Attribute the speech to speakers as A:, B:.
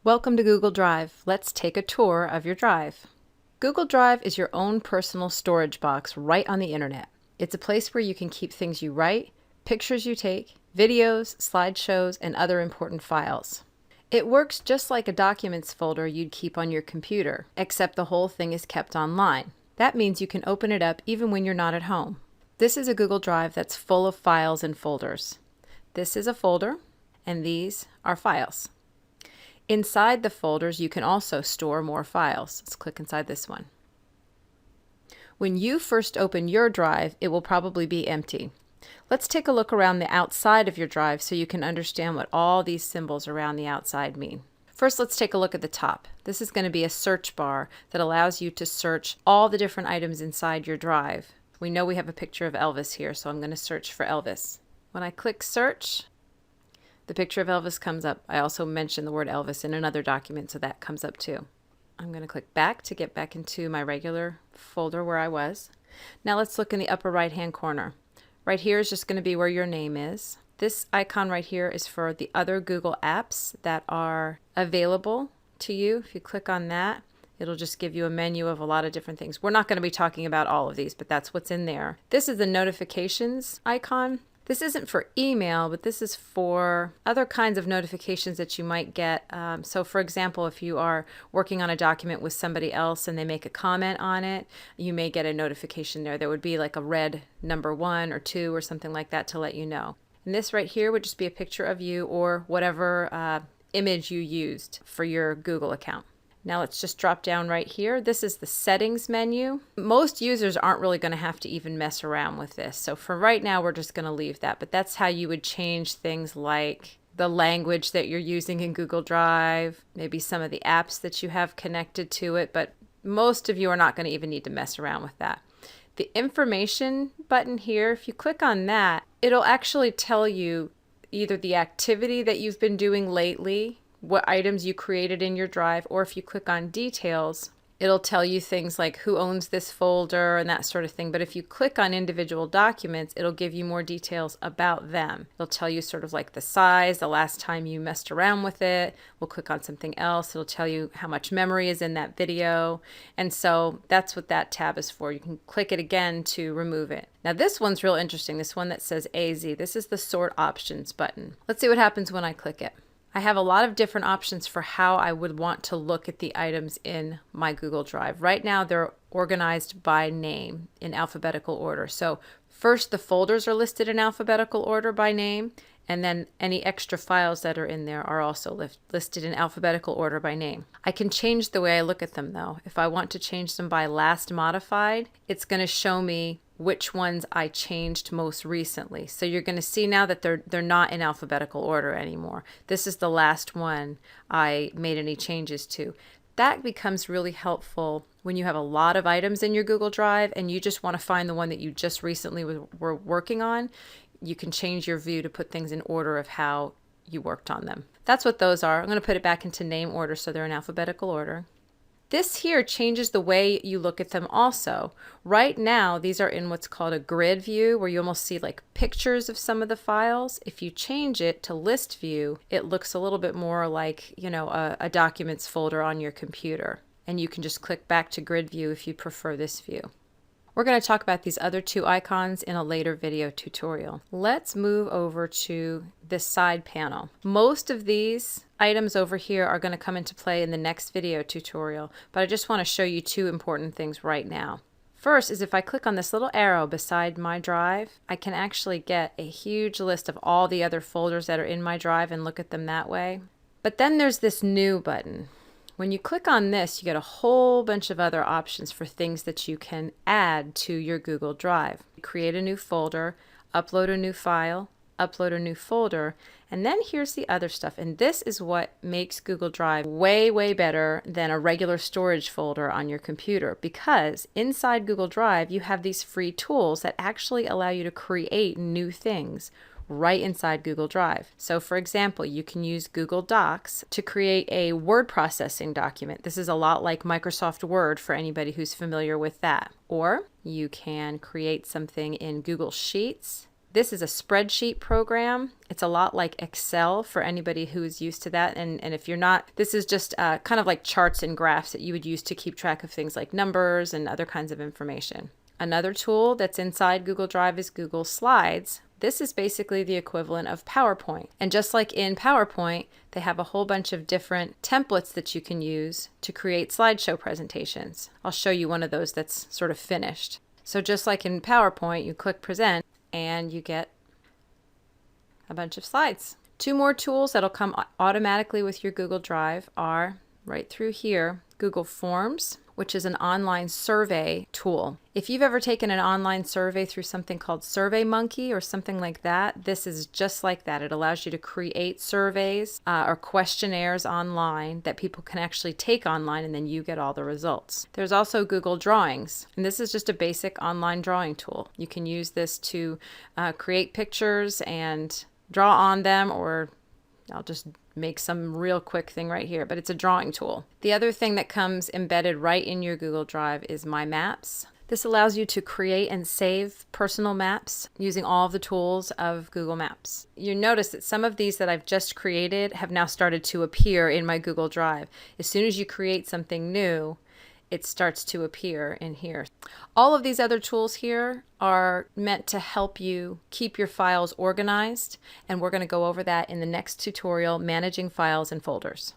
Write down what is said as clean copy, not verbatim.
A: Welcome to Google Drive. Let's take a tour of your drive. Google Drive is your own personal storage box right on the internet. It's a place where you can keep things you write, pictures you take, videos, slideshows, and other important files. It works just like a documents folder you'd keep on your computer, except the whole thing is kept online. That means you can open it up even when you're not at home. This is a Google Drive that's full of files and folders. This is a folder, and these are files. Inside the folders, you can also store more files. Let's click inside this one. When you first open your drive, it will probably be empty. Let's take a look around the outside of your drive so you can understand what all these symbols around the outside mean. First, let's take a look at the top. This is going to be a search bar that allows you to search all the different items inside your drive. We know we have a picture of Elvis here, so I'm going to search for Elvis. When I click search, the picture of Elvis comes up. I also mentioned the word Elvis in another document, so that comes up too. I'm going to click back to get back into my regular folder where I was. Now let's look in the upper right hand corner. Right here is just going to be where your name is. This icon right here is for the other Google apps that are available to you. If you click on that, it'll just give you a menu of a lot of different things. We're not going to be talking about all of these, but that's what's in there. This is the notifications icon. This isn't for email, but this is for other kinds of notifications that you might get. So for example, if you are working on a document with somebody else and they make a comment on it, you may get a notification there. There would be like a red number 1 or 2 or something like that to let you know. And this right here would just be a picture of you or whatever image you used for your Google account. Now let's just drop down right here. This is the settings menu. Most users aren't really going to have to even mess around with this. So for right now, we're just going to leave that. But that's how you would change things like the language that you're using in Google Drive, maybe some of the apps that you have connected to it. But most of you are not going to even need to mess around with that. The information button here, if you click on that, it'll actually tell you either the activity that you've been doing lately, what items you created in your drive, or if you click on details, it'll tell you things like who owns this folder and that sort of thing. But if you click on individual documents, it'll give you more details about them. It'll tell you sort of like the size, the last time you messed around with it. We'll click on something else. It'll tell you how much memory is in that video. And so that's what that tab is for. You can click it again to remove it. Now this one's real interesting. This one that says AZ. This is the sort options button. Let's see what happens when I click it. I have a lot of different options for how I would want to look at the items in my Google Drive. Right now they're organized by name in alphabetical order. So first the folders are listed in alphabetical order by name, and then any extra files that are in there are also listed in alphabetical order by name. I can change the way I look at them though. If I want to change them by last modified, it's going to show me which ones I changed most recently. So you're going to see now that they're not in alphabetical order anymore. This is the last one I made any changes to. That becomes really helpful when you have a lot of items in your Google Drive and you just want to find the one that you just recently were working on. You can change your view to put things in order of how you worked on them. That's what those are. I'm going to put it back into name order so they're in alphabetical order. This here changes the way you look at them also. Right now, these are in what's called a grid view, where you almost see like pictures of some of the files. If you change it to list view, it looks a little bit more like, you know, a documents folder on your computer. And you can just click back to grid view if you prefer this view. We're going to talk about these other two icons in a later video tutorial. Let's move over to this side panel. Most of these items over here are going to come into play in the next video tutorial, but I just want to show you two important things right now. First is if I click on this little arrow beside my drive, I can actually get a huge list of all the other folders that are in my drive and look at them that way. But then there's this new button. When you click on this, you get a whole bunch of other options for things that you can add to your Google Drive. Create a new folder, upload a new file, upload a new folder, and then here's the other stuff. And this is what makes Google Drive way, way better than a regular storage folder on your computer, because inside Google Drive, you have these free tools that actually allow you to create new things right inside Google Drive. So for example, you can use Google Docs to create a word processing document. This is a lot like Microsoft Word for anybody who's familiar with that. Or you can create something in Google Sheets This is a spreadsheet program. It's a lot like Excel for anybody who is used to that. And if you're not, this is just kind of like charts and graphs that you would use to keep track of things like numbers and other kinds of information. Another tool that's inside Google Drive is Google Slides. This is basically the equivalent of PowerPoint. And just like in PowerPoint, they have a whole bunch of different templates that you can use to create slideshow presentations. I'll show you one of those that's sort of finished. So just like in PowerPoint, you click Present and you get a bunch of slides. Two more tools that'll come automatically with your Google Drive are right through here, Google Forms, which is an online survey tool. If you've ever taken an online survey through something called SurveyMonkey or something like that, this is just like that. It allows you to create surveys or questionnaires online that people can actually take online, and then you get all the results. There's also Google Drawings, and this is just a basic online drawing tool. You can use this to create pictures and draw on them, or I'll just make some real quick thing right here, but it's a drawing tool. The other thing that comes embedded right in your Google Drive is My Maps. This allows you to create and save personal maps using all of the tools of Google Maps. You notice that some of these that I've just created have now started to appear in my Google Drive. As soon as you create something new, it starts to appear in here. All of these other tools here are meant to help you keep your files organized, and we're going to go over that in the next tutorial, Managing Files and Folders.